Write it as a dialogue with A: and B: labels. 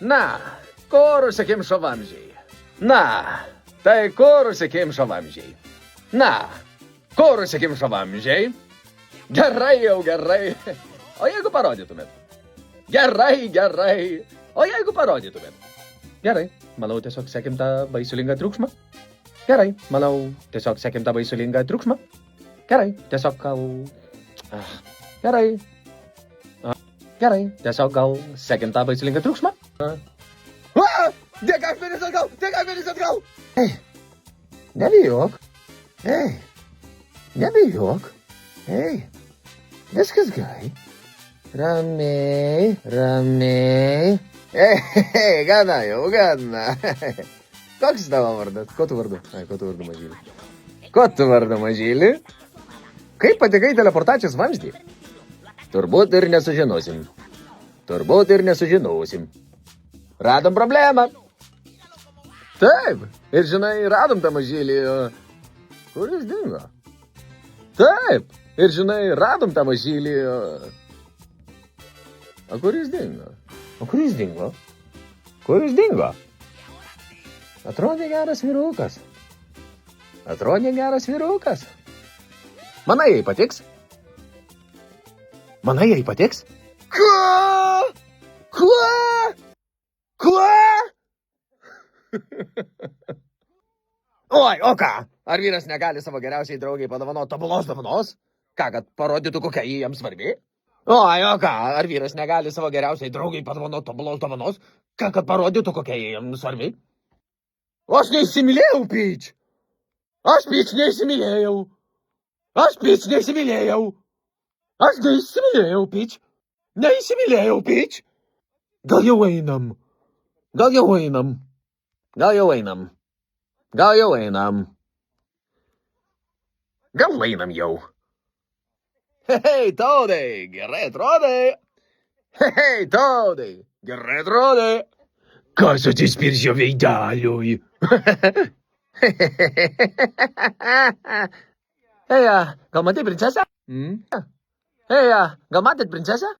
A: Na, kur užsikimšo vamzdžiai? Na, tai kur užsikimšo vamzdžiai? Na, kur užsikimšo vamzdžiai? Gerai jau, gerai. O jeigu parodytumėt? Gerai, gerai. O jeigu parodytumėt? Gerai, manau, tiesiog sekim tą baisulingą triukšmą. Gerai, manau, tiesiog sekim tą baisulingą triukšmą. Gerai, tiesiog gal... Gerai. Gerai, tiesiog gal sekim tą baisulingą triukšmą. Dėk akmenis atgal, dėk akmenis atgal. Ei, nebijok. Ei, nebijok. Ei, viskas gerai. Ramiai, ramiai. Ei, gana jau, gana. Koks tavo vardas? Ko tu vardu? Ai, ko tu vardu, mažylį? Ko tu vardu, mažylį? Kaip patekai teleportacijos vamzdį? Turbūt ir nesužinosim. Turbūt ir nesužinosim. Radom problemą. Taip, ir žinai, radom tą mažylį. Kur jis dingo? Taip, ir žinai, radom tą mažylį. O kur jis dingo? O kur jis dingo? Kur jis dingo? Atrodė geras vyrukas. Atrodė geras vyrukas. Manai, jai patiks? Manai, jai patiks? Kuo? Kuo? Kuo? Oi, o ką? Ar vyras negali savo geriausiai draugiai padovanoti tobulos dovanos? Ką, kad parodytų, kokia jį jam svarbi? Oi, o ką? Ar vyras negali savo geriausiai draugiai padovanoti tobulos dovanos? Ką, kad parodytų, kokia jį jam svarbi? Aš neįsimylėjau, Peach. Aš, Peach, neįsimylėjau. Aš, Peach, neįsimylėjau. Aš neįsimylėjau, Peach. Neįsimylėjau, Peach. Gal jau einam? Gal jau einam? Gal jau einam? Gal jau einam? Gal einam jau? Hei, Taudai, gerai atrodai. Hei, Taudai, gerai atrodai. Kas atsispirs jo veideliui? Hei, gal matei princesę? Hei, gal matėt princesę?